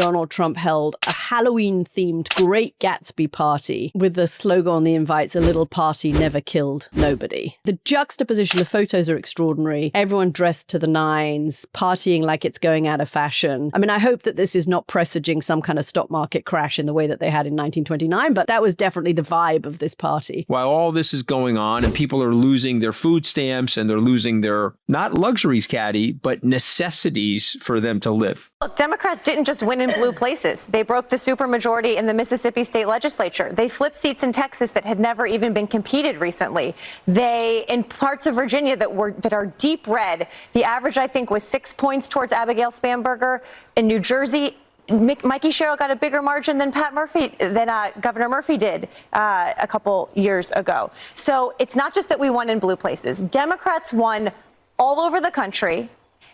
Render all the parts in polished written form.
Donald Trump held a Halloween-themed Great Gatsby party with the slogan on the invites, "A little party never killed nobody." The juxtaposition, the photos are extraordinary. Everyone dressed to the nines, partying like it's going out of fashion. I mean, I hope that this is not presaging some kind of stock market crash in the way that they had in 1929, but that was definitely the vibe of this party. While all this is going on and people are losing their food stamps and they're losing their, not luxuries, Caddy, but necessities for them to live. Look, Democrats didn't just win in blue places. They broke the supermajority in the Mississippi state legislature. They flipped seats in Texas that had never even been competed recently. They, in parts of Virginia that are deep red, the average, I think, was 6 points towards Abigail Spanberger. In New Jersey, Mikey Sherrill got a bigger margin than Governor Murphy did a couple years ago. So it's not just that we won in blue places. Democrats won all over the country.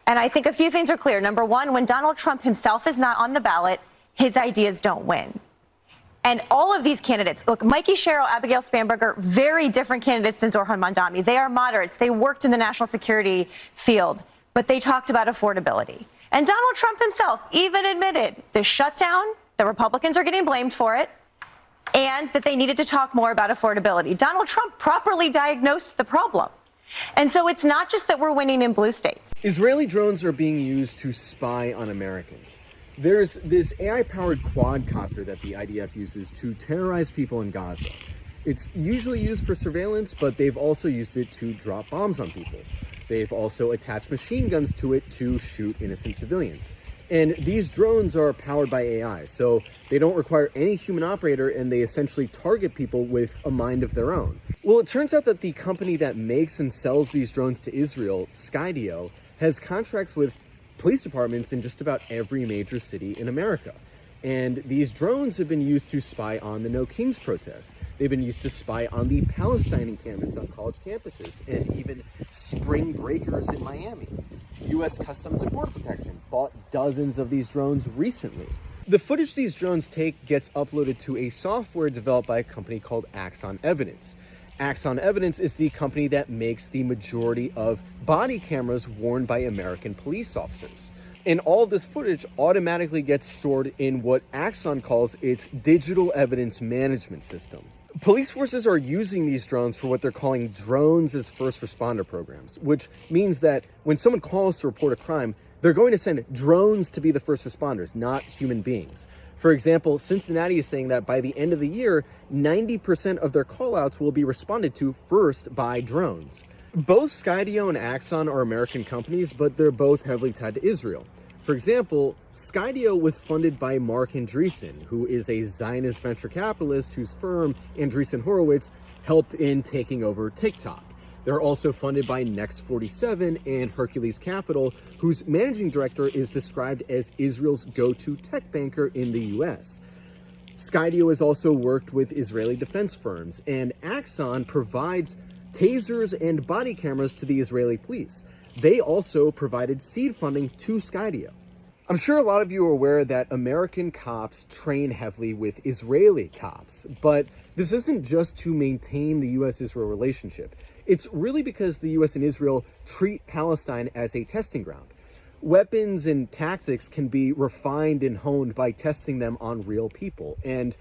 And I think a few things are clear. Number one, when Donald Trump himself is not on the ballot, his ideas don't win. And all of these candidates, look, Mikey Sherrill, Abigail Spanberger, very different candidates than Zohran Mamdani. They are moderates. They worked in the national security field, but they talked about affordability. And Donald Trump himself even admitted the shutdown, the Republicans are getting blamed for it, and that they needed to talk more about affordability. Donald Trump properly diagnosed the problem. And so it's not just that we're winning in blue states. Israeli drones are being used to spy on Americans. There's this AI-powered quadcopter that the IDF uses to terrorize people in Gaza. It's usually used for surveillance, but they've also used it to drop bombs on people. They've also attached machine guns to it to shoot innocent civilians. And these drones are powered by AI, so they don't require any human operator, and they essentially target people with a mind of their own. Well, it turns out that the company that makes and sells these drones to Israel, Skydio, has contracts with police departments in just about every major city in America. And these drones have been used to spy on the No Kings protests. They've been used to spy on the Palestine encampments on college campuses and even spring breakers in Miami. U.S. Customs and Border Protection bought dozens of these drones recently. The footage these drones take gets uploaded to a software developed by a company called Axon Evidence. Axon Evidence is the company that makes the majority of body cameras worn by American police officers. And all of this footage automatically gets stored in what Axon calls its digital evidence management system. Police forces are using these drones for what they're calling drones as first responder programs, which means that when someone calls to report a crime, they're going to send drones to be the first responders, not human beings. For example, Cincinnati is saying that by the end of the year, 90% of their callouts will be responded to first by drones. Both Skydio and Axon are American companies, but they're both heavily tied to Israel. For example, Skydio was funded by Mark Andreessen, who is a Zionist venture capitalist whose firm, Andreessen Horowitz, helped in taking over TikTok. They're also funded by Next 47 and Hercules Capital, whose managing director is described as Israel's go-to tech banker in the US. Skydio has also worked with Israeli defense firms, and Axon provides tasers and body cameras to the Israeli police. They also provided seed funding to Skydio. I'm sure a lot of you are aware that American cops train heavily with Israeli cops, but this isn't just to maintain the US-Israel relationship. It's really because the US and Israel treat Palestine as a testing ground. Weapons and tactics can be refined and honed by testing them on real people, and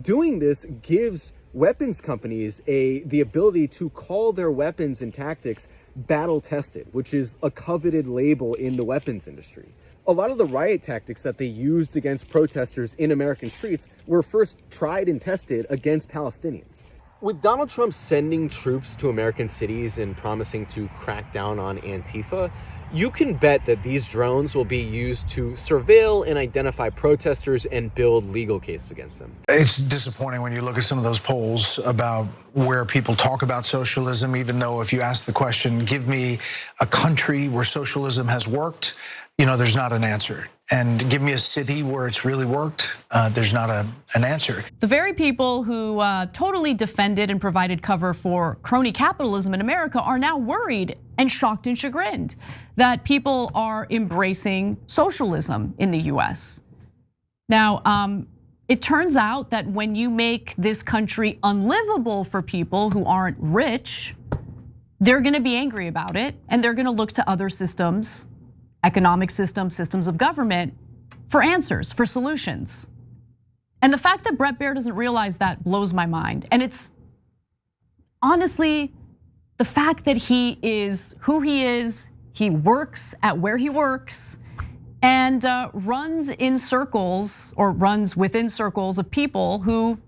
doing this gives weapons companies the ability to call their weapons and tactics battle tested, which is a coveted label in the weapons industry. A lot of the riot tactics that they used against protesters in American streets were first tried and tested against Palestinians. With Donald Trump sending troops to American cities and promising to crack down on Antifa, you can bet that these drones will be used to surveil and identify protesters and build legal cases against them. It's disappointing when you look at some of those polls about where people talk about socialism, even though if you ask the question, give me a country where socialism has worked, there's not an answer. And give me a city where it's really worked, there's not an answer. The very people who totally defended and provided cover for crony capitalism in America are now worried and shocked and chagrined that people are embracing socialism in the US. Now, it turns out that when you make this country unlivable for people who aren't rich, they're gonna be angry about it, and they're gonna look to other systems, economic systems, systems of government for answers, for solutions. And the fact that Bret Baier doesn't realize that blows my mind. And it's honestly the fact that he is who he is, he works at where he works, and runs in circles or runs within circles of people who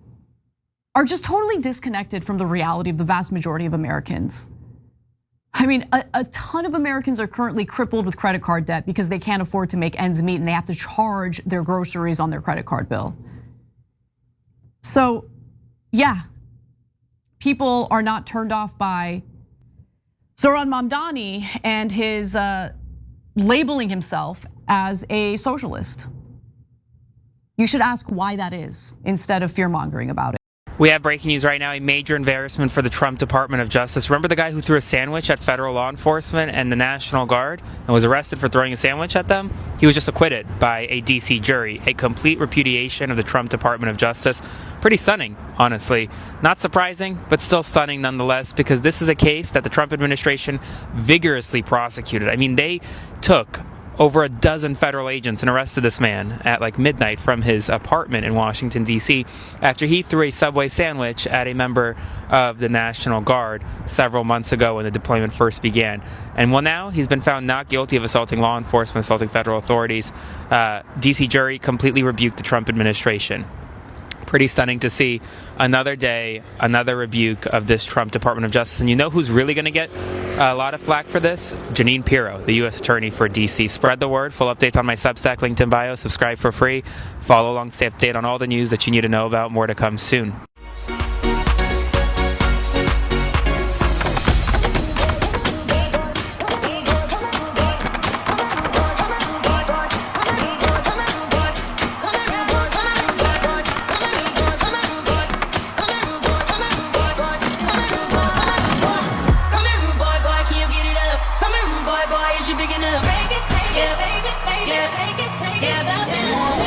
are just totally disconnected from the reality of the vast majority of Americans. I mean, a ton of Americans are currently crippled with credit card debt because they can't afford to make ends meet and they have to charge their groceries on their credit card bill. So, yeah, people are not turned off by Zohran Mamdani and his labeling himself as a socialist. You should ask why that is instead of fear-mongering about it. We have breaking news right now, a major embarrassment for the Trump Department of Justice. Remember the guy who threw a sandwich at federal law enforcement and the National Guard and was arrested for throwing a sandwich at them? He was just acquitted by a DC jury. A complete repudiation of the Trump Department of Justice. Pretty stunning, honestly. Not surprising, but still stunning nonetheless, because this is a case that the Trump administration vigorously prosecuted. I mean, they took over a dozen federal agents and arrested this man at like midnight from his apartment in Washington, D.C. after he threw a Subway sandwich at a member of the National Guard several months ago when the deployment first began. And well, now he's been found not guilty of assaulting law enforcement, assaulting federal authorities. D.C. jury completely rebuked the Trump administration. Pretty stunning to see another day, another rebuke of this Trump Department of Justice. And you know who's really going to get a lot of flack for this? Jeanine Pirro, the U.S. Attorney for D.C. Spread the word. Full updates on my Substack, linked in bio. Subscribe for free. Follow along, stay updated on all the news that you need to know about. More to come soon. Big enough. Take it, yeah, baby, take it, yeah,